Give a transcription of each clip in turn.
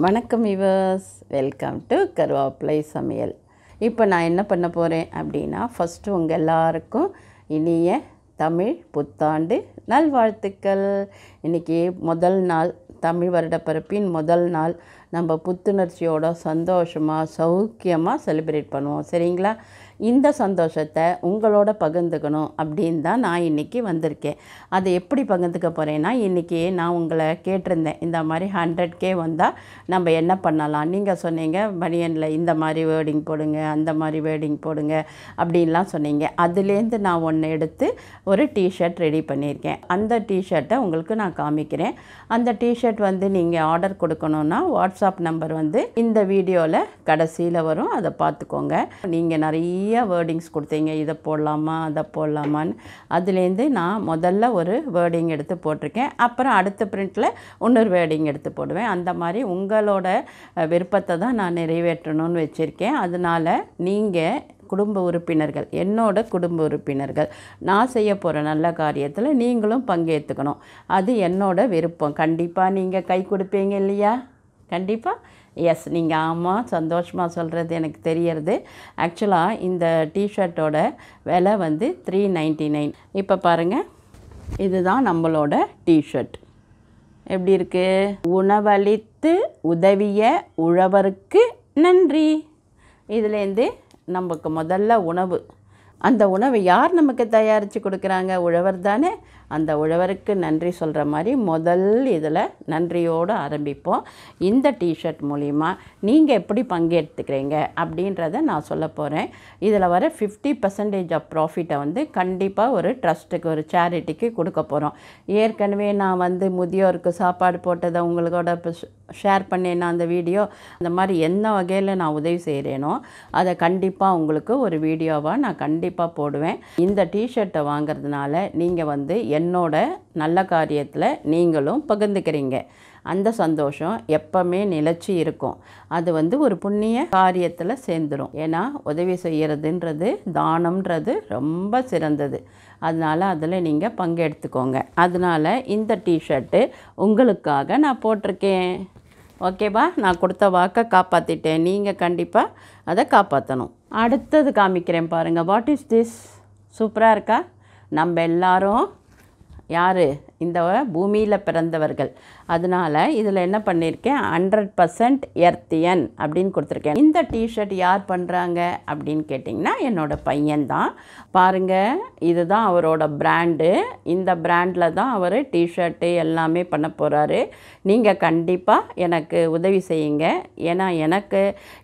வணக்கம் viewers, welcome to கருவேப்பிலை சமையல். இப்போ நான் என்ன பண்ண போகிறேன் அப்படின்னா, ஃபஸ்ட்டு உங்கள் எல்லாருக்கும் இனிய தமிழ் புத்தாண்டு நல்வாழ்த்துக்கள். இன்றைக்கி முதல் நாள், தமிழ் வருடப்பிறப்பின் முதல் நாள். நம்ம புத்துணர்ச்சியோட சந்தோஷமாக சௌக்கியமாக செலிப்ரேட் பண்ணுவோம், சரிங்களா? இந்த சந்தோஷத்தை உங்களோட பகிர்ந்துக்கணும் அப்படின்னு தான் நான் இன்றைக்கி வந்திருக்கேன். அதை எப்படி பகிர்ந்துக்க போகிறேன்னா, இன்றைக்கி நான் உங்களை கேட்டிருந்தேன், இந்த மாதிரி 100K வந்தால் நம்ம என்ன பண்ணலாம். நீங்கள் சொன்னீங்க பனியனில் இந்த மாதிரி வேர்டிங் போடுங்க, அந்த மாதிரி வேர்டிங் போடுங்க அப்படின்லாம் சொன்னீங்க. அதுலேருந்து நான் ஒன்று எடுத்து ஒரு டிஷர்ட் ரெடி பண்ணியிருக்கேன். அந்த டிஷர்ட்டை உங்களுக்கு நான் காமிக்கிறேன். அந்த டிஷர்ட் வந்து நீங்கள் ஆர்டர் கொடுக்கணுன்னா வாட்ஸ்அப் நம்பர் வந்து இந்த வீடியோவில் கடைசியில் வரும், அதை பார்த்துக்கோங்க. நீங்கள் நிறைய வேர்டிங்ஸ் கொடுத்தீங்க, இதை போடலாமா அதை போடலாமான்னு. அதுலேருந்து நான் முதல்ல ஒரு வேர்டிங் எடுத்து போட்டிருக்கேன். அப்புறம் அடுத்த பிரிண்டில் இன்னொரு வேர்டிங் எடுத்து போடுவேன். அந்த மாதிரி உங்களோட விருப்பத்தை தான் நான் நிறைவேற்றணும்னு வச்சுருக்கேன். அதனால் நீங்கள் குடும்ப உறுப்பினர்கள், என்னோட குடும்ப உறுப்பினர்கள், நான் செய்ய போகிற நல்ல காரியத்தில் நீங்களும் பங்கேற்றுக்கணும். அது என்னோட விருப்பம். கண்டிப்பாக நீங்கள் கை கொடுப்பீங்க இல்லையா? கண்டிப்பாக எஸ், நீங்கள் ஆமாம் சந்தோஷமாக சொல்கிறது எனக்கு தெரியறது. ஆக்சுவலாக இந்த டிஷர்ட்டோட விலை வந்து 399. இப்போ பாருங்கள், இதுதான் நம்மளோட டிஷர்ட். எப்படி இருக்குது? உணவளித்து உதவிய உழவருக்கு நன்றி. இதுலேருந்து நமக்கு முதல்ல உணவு, அந்த உணவை யார் நமக்கு தயாரித்து கொடுக்குறாங்க? உழவர் தானே. அந்த உழவருக்கு நன்றி சொல்கிற மாதிரி முதல் இதில் நன்றியோடு ஆரம்பிப்போம். இந்த டிஷர்ட் மூலிமா நீங்கள் எப்படி பங்கெடுத்துக்கிறீங்க அப்படின்றத நான் சொல்ல போகிறேன். இதில் வர 50% ஆஃப் ப்ராஃபிட்டை வந்து கண்டிப்பாக ஒரு ட்ரஸ்ட்டுக்கு, ஒரு சேரிட்டிக்கு கொடுக்க போகிறோம். ஏற்கனவே நான் வந்து முதியோருக்கு சாப்பாடு போட்டதை உங்களோட ஷேர் பண்ணேன்னா அந்த வீடியோ, அந்த மாதிரி என்ன வகையில் நான் உதவி செய்கிறேனோ அதை கண்டிப்பாக உங்களுக்கு ஒரு வீடியோவாக நான் கண்டிப்பாக போடுவேன். இந்த டிஷர்ட்டை வாங்கிறதுனால நீங்கள் வந்து என்னோட நல்ல காரியத்தில் நீங்களும் பகிர்ந்துக்கிறீங்க. அந்த சந்தோஷம் எப்பவுமே நிலச்சி இருக்கும். அது வந்து ஒரு புண்ணிய காரியத்தில் சேர்ந்துடும். ஏன்னா உதவி செய்கிறதுன்றது, தானம்ன்றது ரொம்ப சிறந்தது. அதனால் அதில் நீங்கள் பங்கெடுத்துக்கோங்க. அதனால் இந்த டிஷர்ட்டு உங்களுக்காக நான் போட்டிருக்கேன். ஓகேவா? நான் கொடுத்த வாக்கை காப்பாற்றிட்டேன். நீங்கள் கண்டிப்பாக அதை காப்பாற்றணும். அடுத்தது காமிக்கிறேன் பாருங்கள். What is this? சூப்பராக இருக்கா? நம்ம எல்லாரும் யார்? இந்த பூமியில் பிறந்தவர்கள். அதனால் இதில் என்ன பண்ணியிருக்கேன், 100% எர்த்தியன் அப்படின்னு கொடுத்துருக்கேன். இந்த டிஷர்ட் யார் பண்ணுறாங்க அப்படின்னு கேட்டிங்கன்னா என்னோடய பையன்தான். பாருங்கள், இதுதான் அவரோட பிராண்டு. இந்த பிராண்டில் தான் அவர் டிஷர்ட்டு எல்லாமே பண்ண போகிறாரு. நீங்கள் கண்டிப்பாக எனக்கு உதவி செய்யுங்க. ஏன்னா எனக்கு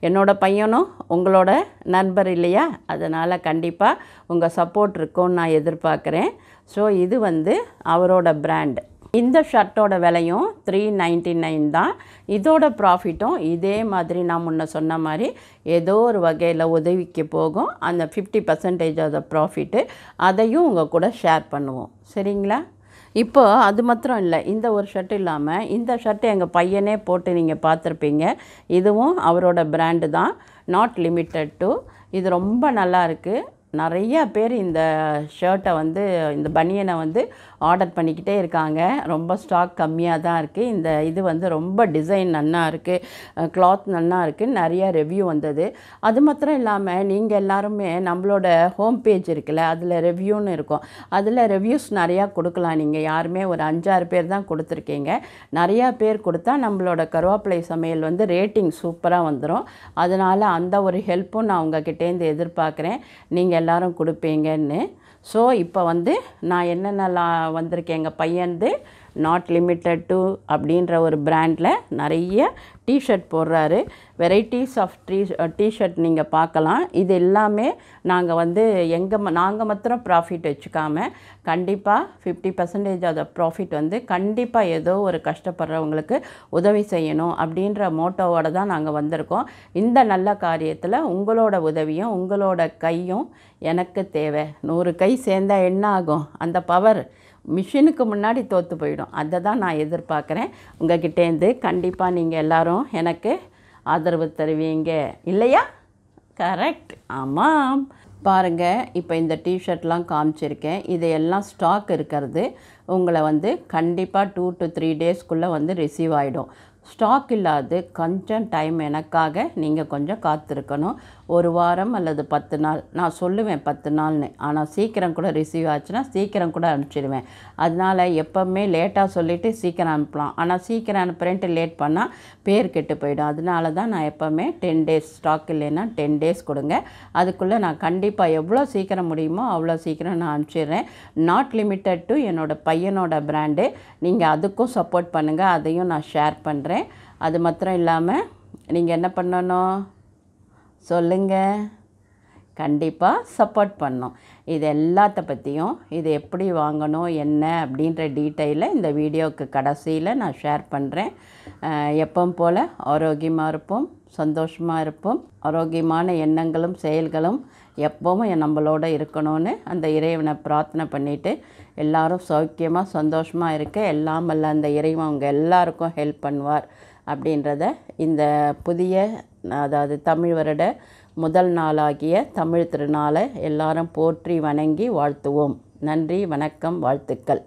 என்னோடய பையனும் உங்களோட நண்பர் இல்லையா? அதனால் கண்டிப்பாக உங்கள் சப்போர்ட் இருக்கும்னு நான் எதிர்பார்க்குறேன். ஸோ இது வந்து அவரோட பிராண்ட். இந்த ஷர்ட்டோட விலையும் 399 தான். இதோட ப்ராஃபிட்டும் இதே மாதிரி நான் முன்ன சொன்ன மாதிரி ஏதோ ஒரு வகையில் உதவிக்கு போகும். அந்த 50% ஆஃப் த ப்ராஃபிட்டு அதையும் உங்கள் கூட ஷேர் பண்ணுவோம், சரிங்களா? இப்போ அது மாத்திரம் இல்லை, இந்த ஒரு ஷர்ட் இல்லாமல் இந்த ஷர்ட்டு எங்கள் பையனே போட்டு நீங்கள் பார்த்துருப்பீங்க. இதுவும் அவரோட பிராண்டு தான், நாட் லிமிட்டட் டு. இது ரொம்ப நல்லா இருக்குது. நிறையா பேர் இந்த ஷர்ட்டை வந்து, இந்த பனியனை வந்து ஆர்டர் பண்ணிக்கிட்டே இருக்காங்க. ரொம்ப ஸ்டாக் கம்மியாக தான் இருக்குது. இந்த இது வந்து ரொம்ப டிசைன் நல்லா இருக்குது, கிளாத் நல்லா இருக்குது, நிறையா ரிவ்யூ வந்தது. அது மாத்திரம் இல்லாமல் நீங்கள் எல்லாருமே நம்மளோட ஹோம் பேஜ் இருக்குல்ல, அதில் ரிவ்யூன்னு இருக்கும். அதில் ரிவ்யூஸ் நிறையா கொடுக்கலாம். நீங்கள் யாருமே ஒரு 5-6 பேர் தான் கொடுத்துருக்கீங்க. நிறையா பேர் கொடுத்தா நம்மளோட கருவேப்பிலை சமையல் வந்து ரேட்டிங் சூப்பராக வந்துடும். அதனால் அந்த ஒரு ஹெல்ப்பும் நான் உங்ககிட்டேருந்து எதிர்பார்க்குறேன், நீங்கள் எல்லாரும் கொடுப்பீங்கன்னு. ஸோ இப்போ வந்து நான் என்னென்னலாம் வந்திருக்கேன், எங்கள் பையன்து நாட் லிமிட்டட் டு அப்படின்ற ஒரு பிராண்டில் நிறைய டிஷர்ட் போடுறாரு. வெரைட்டிஸ் ஆஃப் டிஷர்ட் நீங்கள் பார்க்கலாம். இது எல்லாமே நாங்கள் வந்து நாங்கள் மாத்திரம் ப்ராஃபிட் வச்சுக்காமல் கண்டிப்பாக 50% ஆஃப் த ப்ராஃபிட் வந்து கண்டிப்பாக ஏதோ ஒரு கஷ்டப்படுறவங்களுக்கு உதவி செய்யணும் அப்படின்ற மோட்டோவோடு தான் நாங்கள் வந்திருக்கோம். இந்த நல்ல காரியத்தில் உங்களோட உதவியும் உங்களோட கையும் எனக்கு தேவை. 100 கை சேர்ந்தால் என்ன ஆகும்? அந்த பவர் மிஷினுக்கு முன்னாடி தோற்று போயிடும். அதை தான் நான் எதிர்பார்க்குறேன் உங்கள்கிட்டேருந்து. கண்டிப்பாக நீங்கள் எல்லோரும் எனக்கு ஆதரவு தருவீங்க இல்லையா? கரெக்ட், ஆமாம். பாருங்கள், இப்போ இந்த டிஷர்ட்லாம் காமிச்சிருக்கேன். இதையெல்லாம் ஸ்டாக் இருக்கிறது உங்களை வந்து கண்டிப்பாக 2 to 3 டேஸ்க்குள்ளே வந்து ரிசீவ் ஆகிடும். ஸ்டாக் இல்லாது கொஞ்சம் டைம் எனக்காக நீங்கள் கொஞ்சம் காத்திருக்கணும். ஒரு வாரம் அல்லது 10 நாள், நான் சொல்லுவேன் 10 நாள்னு, ஆனால் சீக்கிரம் கூட ரிசீவ் ஆச்சுன்னா சீக்கிரம் கூட அனுப்பிச்சிடுவேன். அதனால் எப்போவுமே லேட்டாக சொல்லிவிட்டு சீக்கிரம் அனுப்பலாம், ஆனால் சீக்கிரம் அனுப்புகிறேன்ட்டு லேட் பண்ணால் பேர் கெட்டு போயிடும். அதனால தான் நான் எப்போவுமே 10 டேஸ், ஸ்டாக் இல்லைன்னா 10 டேஸ் கொடுங்க, அதுக்குள்ளே நான் கண்டிப்பாக எவ்வளோ சீக்கிரம் முடியுமோ அவ்வளோ சீக்கிரம் நான் அனுப்பிச்சிடுறேன். நாட் லிமிட்டட் டு என்னோடய பையனோட பிராண்டு, நீங்கள் அதுக்கும் சப்போர்ட் பண்ணுங்கள், அதையும் நான் ஷேர் பண்ணுறேன். அது மாத்திரம் இல்லாமல் நீங்கள் என்ன பண்ணணும் சொல்லுங்கள், கண்டிப்பாக சப்போர்ட் பண்ணணும். இது எல்லாத்த பற்றியும், இது எப்படி வாங்கணும் என்ன அப்படின்ற டீட்டெயிலை இந்த வீடியோவுக்கு கடைசியில் நான் ஷேர் பண்ணுறேன். எப்பவும் போல் ஆரோக்கியமாக இருப்போம், சந்தோஷமாக இருப்போம். ஆரோக்கியமான எண்ணங்களும் செயல்களும் எப்பவும் நம்மளோட இருக்கணும்னு அந்த இறைவனை பிரார்த்தனை பண்ணிவிட்டு எல்லோரும் சௌக்கியமாக சந்தோஷமாக இருக்க எல்லாம் வல்ல அந்த இறைவன் அவங்க எல்லாருக்கும் ஹெல்ப் பண்ணுவார் அப்படின்றத இந்த புதிய, அதாவது தமிழ் வருட முதல் நாளாகிய தமிழ் திருநாளை எல்லாரும் போற்றி வணங்கி வாழ்த்துவோம். நன்றி, வணக்கம், வாழ்த்துக்கள்.